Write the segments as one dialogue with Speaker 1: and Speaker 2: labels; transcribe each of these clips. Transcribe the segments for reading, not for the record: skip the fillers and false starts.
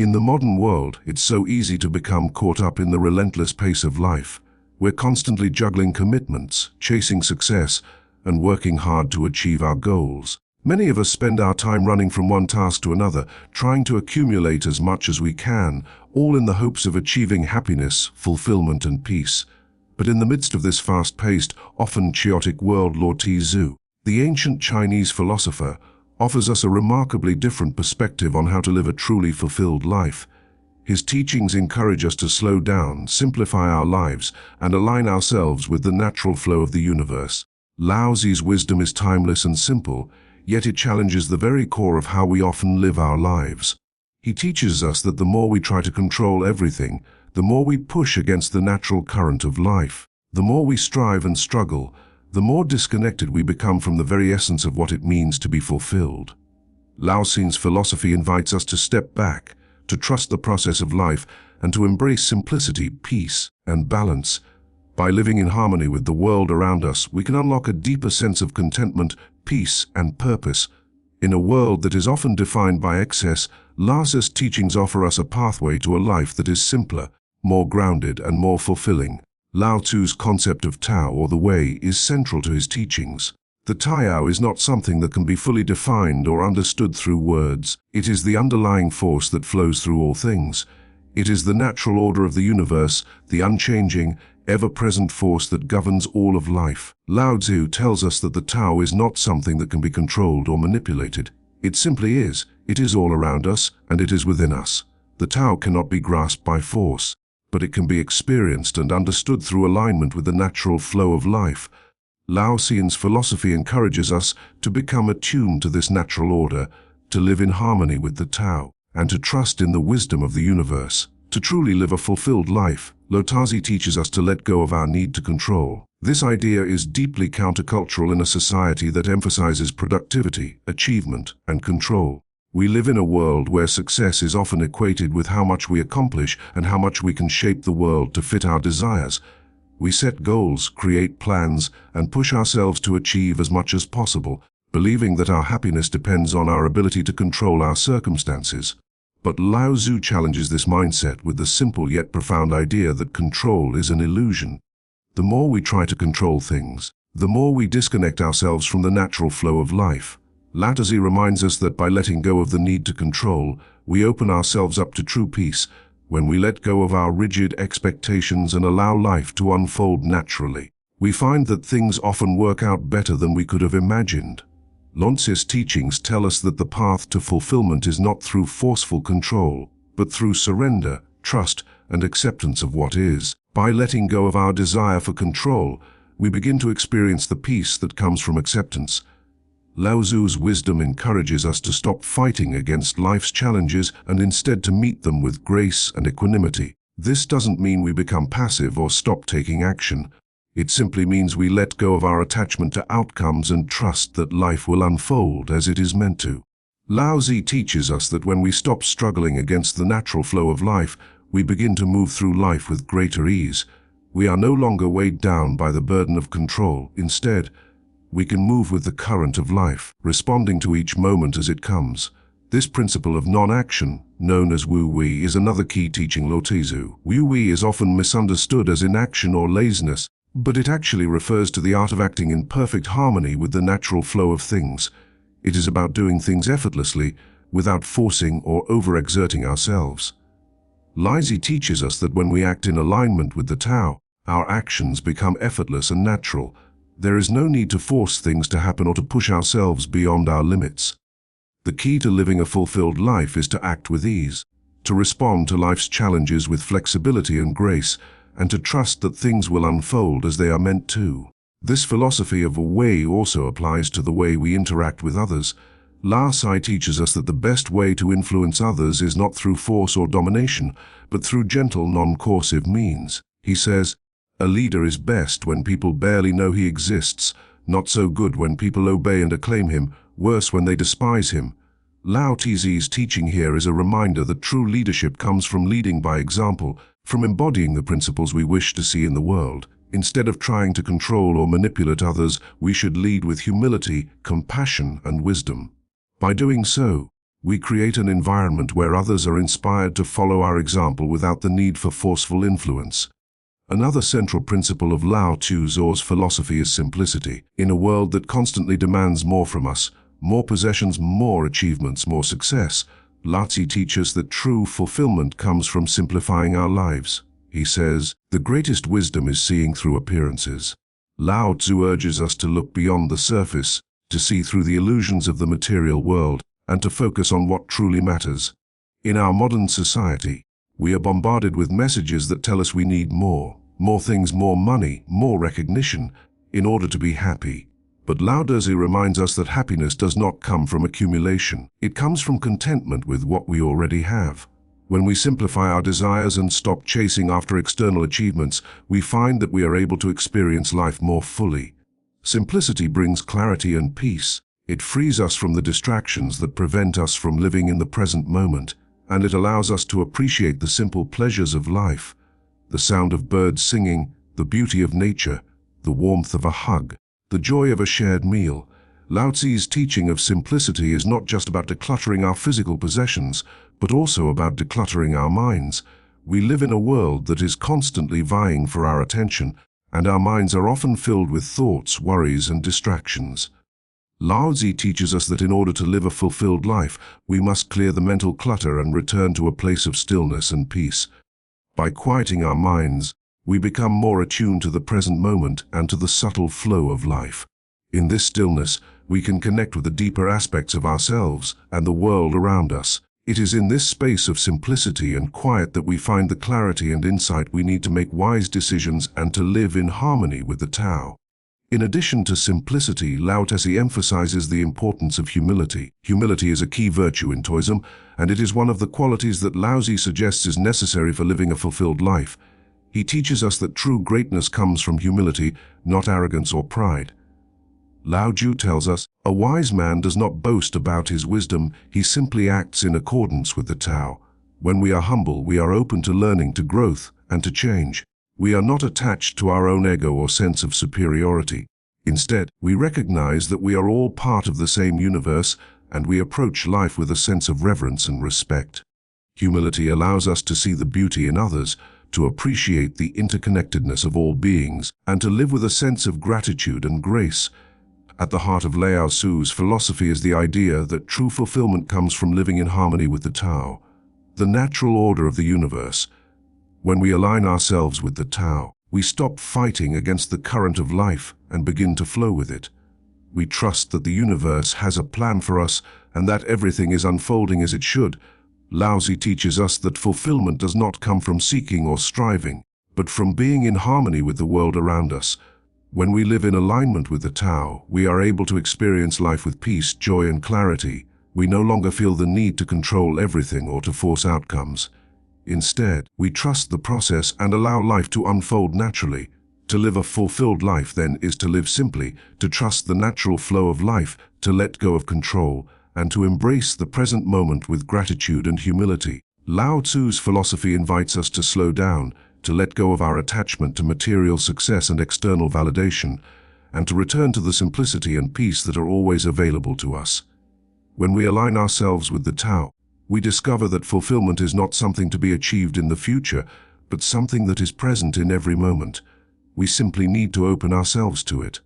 Speaker 1: In the modern world, it's so easy to become caught up in the relentless pace of life. We're constantly juggling commitments, chasing success, and working hard to achieve our goals. Many of us spend our time running from one task to another, trying to accumulate as much as we can, all in the hopes of achieving happiness, fulfillment, and peace. But in the midst of this fast-paced, often chaotic world, Lao Tzu, the ancient Chinese philosopher, offers us a remarkably different perspective on how to live a truly fulfilled life. His teachings encourage us to slow down, simplify our lives, and align ourselves with the natural flow of the universe. Lao Tzu's wisdom is timeless and simple, yet it challenges the very core of how we often live our lives. He teaches us that the more we try to control everything, the more we push against the natural current of life. The more we strive and struggle, the more disconnected we become from the very essence of what it means to be fulfilled. Lao Tzu's philosophy invites us to step back, to trust the process of life, and to embrace simplicity, peace, and balance. By living in harmony with the world around us, we can unlock a deeper sense of contentment, peace, and purpose. In a world that is often defined by excess, Lao Tzu's teachings offer us a pathway to a life that is simpler, more grounded, and more fulfilling. Lao Tzu's concept of Tao, or the Way, is central to his teachings. The Tao is not something that can be fully defined or understood through words. It is the underlying force that flows through all things. It is the natural order of the universe, the unchanging, ever-present force that governs all of life. Lao Tzu tells us that the Tao is not something that can be controlled or manipulated. It simply is. It is all around us, and it is within us. The Tao cannot be grasped by force, but it can be experienced and understood through alignment with the natural flow of life. Lao Tzu's philosophy encourages us to become attuned to this natural order, to live in harmony with the Tao, and to trust in the wisdom of the universe. To truly live a fulfilled life, Lao Tzu teaches us to let go of our need to control. This idea is deeply countercultural in a society that emphasizes productivity, achievement, and control. We live in a world where success is often equated with how much we accomplish and how much we can shape the world to fit our desires. We set goals, create plans, and push ourselves to achieve as much as possible, believing that our happiness depends on our ability to control our circumstances. But Lao Tzu challenges this mindset with the simple yet profound idea that control is an illusion. The more we try to control things, the more we disconnect ourselves from the natural flow of life. Lao Tzu reminds us that by letting go of the need to control, we open ourselves up to true peace. When we let go of our rigid expectations and allow life to unfold naturally, we find that things often work out better than we could have imagined. Lao Tzu's teachings tell us that the path to fulfillment is not through forceful control, but through surrender, trust, and acceptance of what is. By letting go of our desire for control, we begin to experience the peace that comes from acceptance. Lao Tzu's wisdom encourages us to stop fighting against life's challenges and instead to meet them with grace and equanimity. This doesn't mean we become passive or stop taking action. It simply means we let go of our attachment to outcomes and trust that life will unfold as it is meant to. Lao Tzu teaches us that when we stop struggling against the natural flow of life, we begin to move through life with greater ease. We are no longer weighed down by the burden of control. Instead, we can move with the current of life, responding to each moment as it comes. This principle of non-action, known as Wu Wei, is another key teaching Lao Tzu. Wu Wei is often misunderstood as inaction or laziness, but it actually refers to the art of acting in perfect harmony with the natural flow of things. It is about doing things effortlessly, without forcing or overexerting ourselves. Lao Tzu teaches us that when we act in alignment with the Tao, our actions become effortless and natural. There is no need to force things to happen or to push ourselves beyond our limits. The key to living a fulfilled life is to act with ease, to respond to life's challenges with flexibility and grace, and to trust that things will unfold as they are meant to. This philosophy of a way also applies to the way we interact with others. Lao Tzu teaches us that the best way to influence others is not through force or domination, but through gentle, non-coercive means. He says, "A leader is best when people barely know he exists, not so good when people obey and acclaim him, worse when they despise him." Lao Tzu's teaching here is a reminder that true leadership comes from leading by example, from embodying the principles we wish to see in the world. Instead of trying to control or manipulate others, we should lead with humility, compassion, and wisdom. By doing so, We create an environment where others are inspired to follow our example without the need for forceful influence. Another central principle of Lao Tzu's philosophy is simplicity. In a world that constantly demands more from us, more possessions, more achievements, more success, Lao Tzu teaches that true fulfillment comes from simplifying our lives. He says, "The greatest wisdom is seeing through appearances." Lao Tzu urges us to look beyond the surface, to see through the illusions of the material world, and to focus on what truly matters. In our modern society, we are bombarded with messages that tell us we need more things, more money, more recognition, in order to be happy. But Lao Tzu reminds us that happiness does not come from accumulation. It comes from contentment with what we already have. When we simplify our desires and stop chasing after external achievements, we find that we are able to experience life more fully. Simplicity brings clarity and peace. It frees us from the distractions that prevent us from living in the present moment, and it allows us to appreciate the simple pleasures of life. The sound of birds singing, the beauty of nature, the warmth of a hug, the joy of a shared meal. Lao Tzu's teaching of simplicity is not just about decluttering our physical possessions, but also about decluttering our minds. We live in a world that is constantly vying for our attention, and our minds are often filled with thoughts, worries, and distractions. Lao Tzu teaches us that in order to live a fulfilled life, we must clear the mental clutter and return to a place of stillness and peace. By quieting our minds, we become more attuned to the present moment and to the subtle flow of life. In this stillness, we can connect with the deeper aspects of ourselves and the world around us. It is in this space of simplicity and quiet that we find the clarity and insight we need to make wise decisions and to live in harmony with the Tao. In addition to simplicity, Lao Tzu emphasizes the importance of humility. Humility is a key virtue in Taoism, and it is one of the qualities that Lao Tzu suggests is necessary for living a fulfilled life. He teaches us that true greatness comes from humility, not arrogance or pride. Lao Tzu tells us, "A wise man does not boast about his wisdom, he simply acts in accordance with the Tao." When we are humble, we are open to learning, to growth, and to change. We are not attached to our own ego or sense of superiority. Instead, we recognize that we are all part of the same universe, and we approach life with a sense of reverence and respect. Humility allows us to see the beauty in others, to appreciate the interconnectedness of all beings, and to live with a sense of gratitude and grace. At the heart of Lao Tzu's philosophy is the idea that true fulfillment comes from living in harmony with the Tao, the natural order of the universe. When we align ourselves with the Tao, we stop fighting against the current of life and begin to flow with it. We trust that the universe has a plan for us and that everything is unfolding as it should. Lao Tzu teaches us that fulfillment does not come from seeking or striving, but from being in harmony with the world around us. When we live in alignment with the Tao, we are able to experience life with peace, joy, and clarity. We no longer feel the need to control everything or to force outcomes. Instead, we trust the process and allow life to unfold naturally. To live a fulfilled life, then, is to live simply, to trust the natural flow of life, to let go of control, and to embrace the present moment with gratitude and humility. Lao Tzu's philosophy invites us to slow down, to let go of our attachment to material success and external validation, and to return to the simplicity and peace that are always available to us. When we align ourselves with the Tao, we discover that fulfillment is not something to be achieved in the future, but something that is present in every moment. We simply need to open ourselves to it.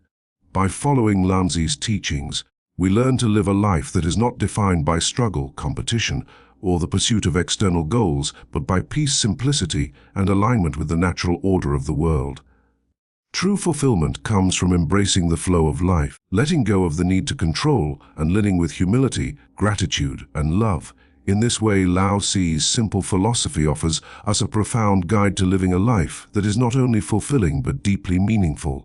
Speaker 1: By following Lao Tzu's teachings, we learn to live a life that is not defined by struggle, competition, or the pursuit of external goals, but by peace, simplicity, and alignment with the natural order of the world. True fulfillment comes from embracing the flow of life, letting go of the need to control, and living with humility, gratitude, and love. In this way, Lao Tzu's simple philosophy offers us a profound guide to living a life that is not only fulfilling but deeply meaningful.